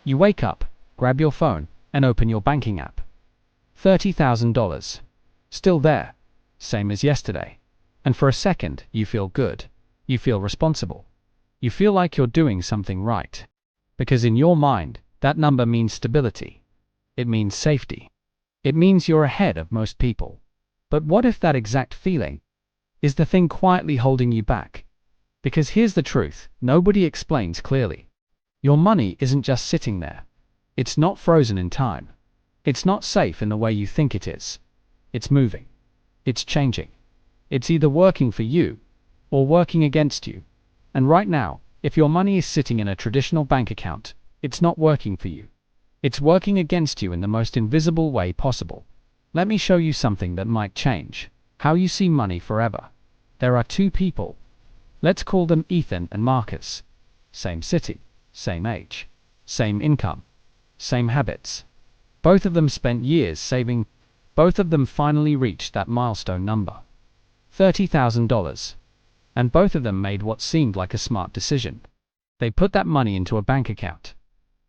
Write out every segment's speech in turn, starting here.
You wake up, grab your phone, and open your banking app. $30,000. Still there. Same as yesterday. And for a second, you feel good. You feel responsible. You feel like you're doing something right. Because in your mind, that number means stability. It means safety. It means you're ahead of most people. But what if that exact feeling is the thing quietly holding you back? Because here's the truth, nobody explains clearly. Your money isn't just sitting there. It's not frozen in time. It's not safe in the way you think it is. It's moving. It's changing. It's either working for you or working against you. And right now, if your money is sitting in a traditional bank account, it's not working for you. It's working against you in the most invisible way possible. Let me show you something that might change how you see money forever. There are two people. Let's call them Ethan and Marcus. Same city, same age, same income, same habits. Both of them spent years saving. Both of them finally reached that milestone number, $30,000. And both of them made what seemed like a smart decision. They put that money into a bank account.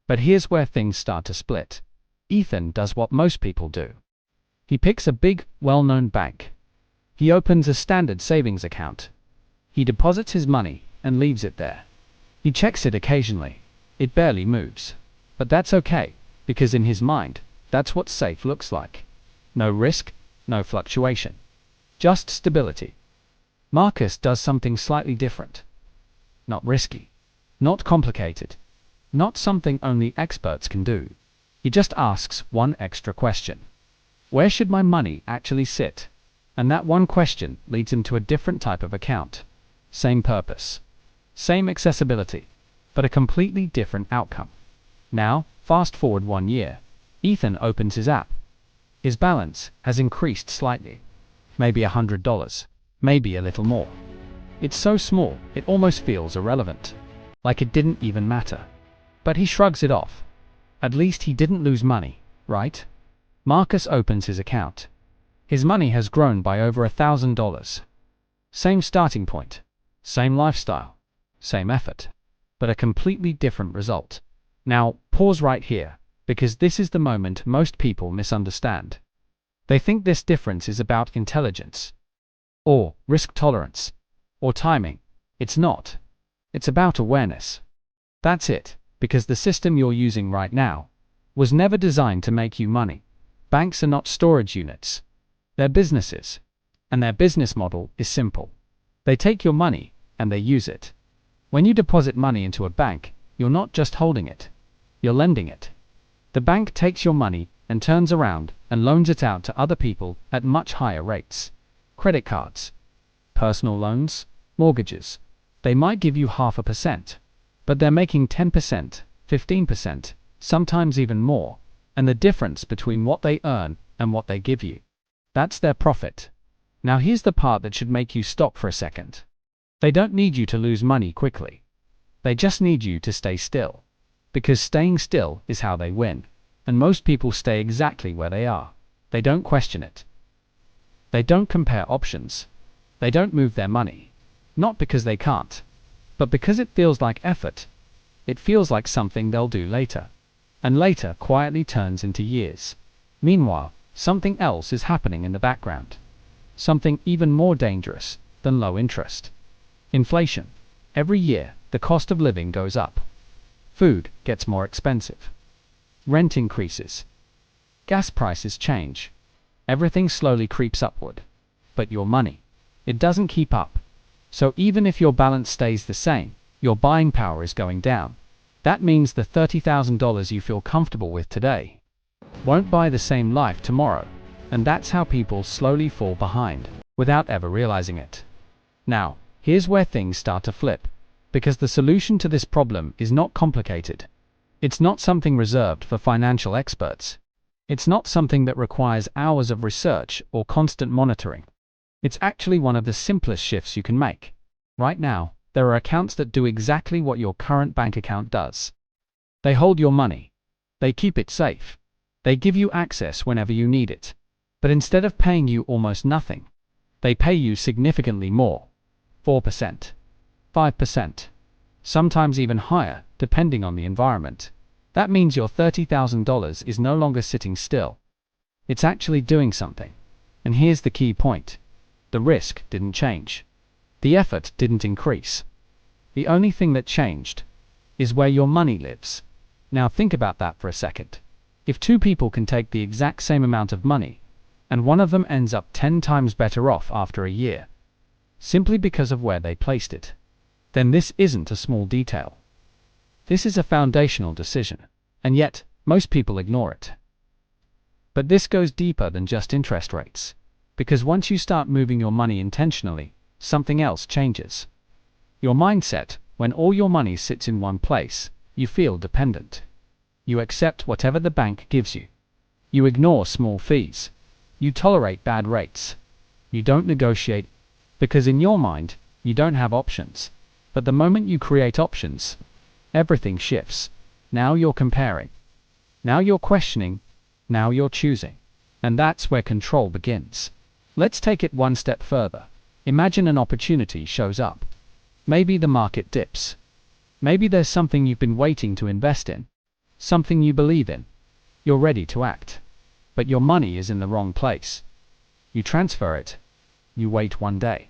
But here's where things start to split. Ethan does what most people do. He picks a big, well-known bank. He opens a standard savings account. He deposits his money and leaves it there. He checks it occasionally. It barely moves. But that's okay, because in his mind, that's what safe looks like. No risk, no fluctuation. Just stability. Marcus does something slightly different. Not risky. Not complicated. Not something only experts can do. He just asks one extra question. Where should my money actually sit? And that one question leads him to a different type of account. Same purpose. Same accessibility. But a completely different outcome. Now, fast forward 1 year. Ethan opens his app. His balance has increased slightly. Maybe $100. Maybe a little more. It's so small, it almost feels irrelevant. Like it didn't even matter. But he shrugs it off. At least he didn't lose money, right? Marcus opens his account. His money has grown by over $1,000. Same starting point. Same lifestyle. Same effort. But a completely different result. Now, pause right here, because this is the moment most people misunderstand. They think this difference is about intelligence, or risk tolerance, or timing. It's not. It's about awareness. That's it, because the system you're using right now was never designed to make you money. Banks are not storage units. They're businesses. And their business model is simple. They take your money, and they use it. When you deposit money into a bank, you're not just holding it. You're lending it. The bank takes your money and turns around and loans it out to other people at much higher rates. Credit cards, personal loans, mortgages. They might give you 0.5%, but they're making 10%, 15%, sometimes even more, and the difference between what they earn and what they give you. That's their profit. Now here's the part that should make you stop for a second. They don't need you to lose money quickly. They just need you to stay still. Because staying still is how they win. And most people stay exactly where they are. They don't question it. They don't compare options. They don't move their money. Not because they can't, but because it feels like effort. It feels like something they'll do later. And later quietly turns into years. Meanwhile, something else is happening in the background. Something even more dangerous than low interest. Inflation. Every year, the cost of living goes up. Food gets more expensive. Rent increases. Gas prices change. Everything slowly creeps upward. But your money, it doesn't keep up. So even if your balance stays the same, your buying power is going down. That means the $30,000 you feel comfortable with today won't buy the same life tomorrow. And that's how people slowly fall behind, without ever realizing it. Now, here's where things start to flip. Because the solution to this problem is not complicated. It's not something reserved for financial experts. It's not something that requires hours of research or constant monitoring. It's actually one of the simplest shifts you can make. Right now, there are accounts that do exactly what your current bank account does. They hold your money. They keep it safe. They give you access whenever you need it. But instead of paying you almost nothing, they pay you significantly more. 4%. 5%. Sometimes even higher, depending on the environment. That means your $30,000 is no longer sitting still. It's actually doing something. And here's the key point. The risk didn't change. The effort didn't increase. The only thing that changed is where your money lives. Now think about that for a second. If two people can take the exact same amount of money, and one of them ends up 10 times better off after a year, simply because of where they placed it, then this isn't a small detail. This is a foundational decision, and yet most people ignore it. But this goes deeper than just interest rates, because once you start moving your money intentionally, something else changes. Your mindset. When all your money sits in one place, you feel dependent. You accept whatever the bank gives you. You ignore small fees. You tolerate bad rates. You don't negotiate, because in your mind, you don't have options. But the moment you create options, everything shifts. Now you're comparing. Now you're questioning. Now you're choosing. And that's where control begins. Let's take it one step further. Imagine an opportunity shows up. Maybe the market dips. Maybe there's something you've been waiting to invest in. Something you believe in. You're ready to act. But your money is in the wrong place. You transfer it. You wait 1 day.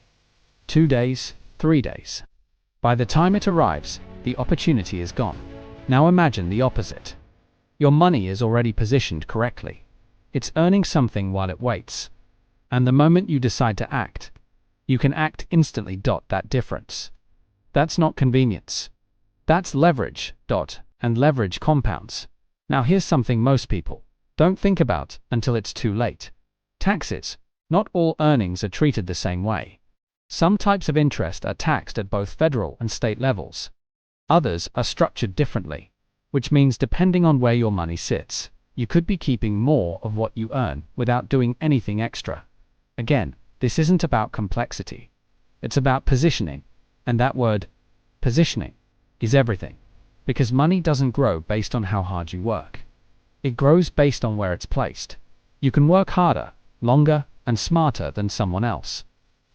2 days, 3 days. By the time it arrives, the opportunity is gone. Now imagine the opposite. Your money is already positioned correctly. It's earning something while it waits. And the moment you decide to act, you can act instantly. That difference. That's not convenience. That's leverage. And leverage compounds. Now here's something most people don't think about until it's too late. Taxes. Not all earnings are treated the same way. Some types of interest are taxed at both federal and state levels. Others are structured differently, which means depending on where your money sits, you could be keeping more of what you earn without doing anything extra. Again, this isn't about complexity. It's about positioning. And that word, positioning, is everything. Because money doesn't grow based on how hard you work. It grows based on where it's placed. You can work harder, longer, and smarter than someone else.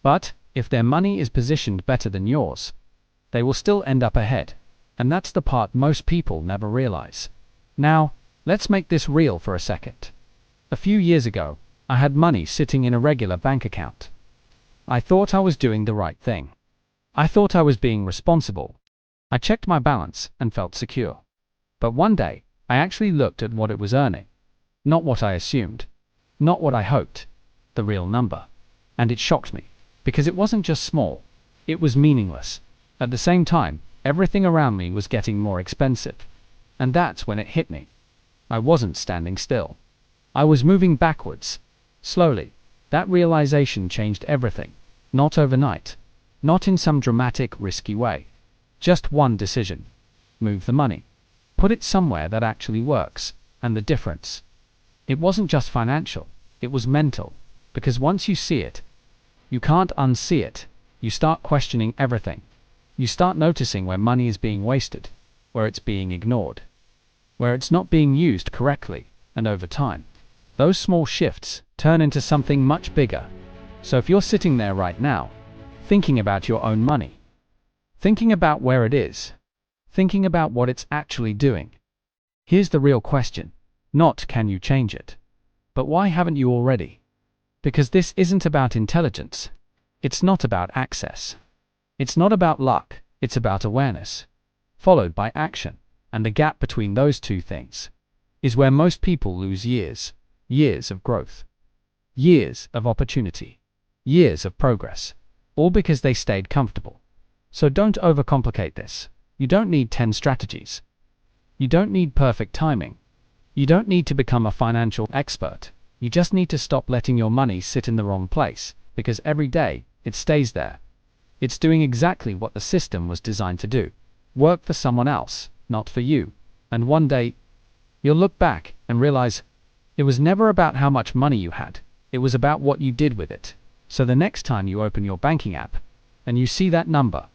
But if their money is positioned better than yours, they will still end up ahead. And that's the part most people never realize. Now, let's make this real for a second. A few years ago, I had money sitting in a regular bank account. I thought I was doing the right thing. I thought I was being responsible. I checked my balance and felt secure. But one day, I actually looked at what it was earning. Not what I assumed. Not what I hoped. The real number. And it shocked me. Because it wasn't just small. It was meaningless. At the same time, everything around me was getting more expensive. And that's when it hit me. I wasn't standing still. I was moving backwards. Slowly. That realization changed everything. Not overnight. Not in some dramatic, risky way. Just one decision. Move the money. Put it somewhere that actually works. And the difference. It wasn't just financial. It was mental. Because once you see it, you can't unsee it. You start questioning everything. You start noticing where money is being wasted. Where it's being ignored. Where it's not being used correctly. And over time, those small shifts turn into something much bigger. So if you're sitting there right now, thinking about your own money, thinking about where it is, thinking about what it's actually doing, here's the real question. Not can you change it, but why haven't you already? Because this isn't about intelligence. It's not about access. It's not about luck. It's about awareness, followed by action. And the gap between those two things is where most people lose years. Years of growth. Years of opportunity. Years of progress. All because they stayed comfortable. So don't overcomplicate this. You don't need 10 strategies. You don't need perfect timing. You don't need to become a financial expert. You just need to stop letting your money sit in the wrong place, because every day, it stays there. It's doing exactly what the system was designed to do. Work for someone else, not for you. And one day, you'll look back and realize it was never about how much money you had. It was about what you did with it. So the next time you open your banking app and you see that number,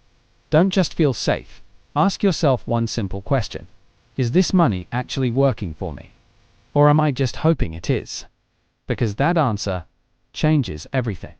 don't just feel safe. Ask yourself one simple question. Is this money actually working for me? Or am I just hoping it is? Because that answer changes everything.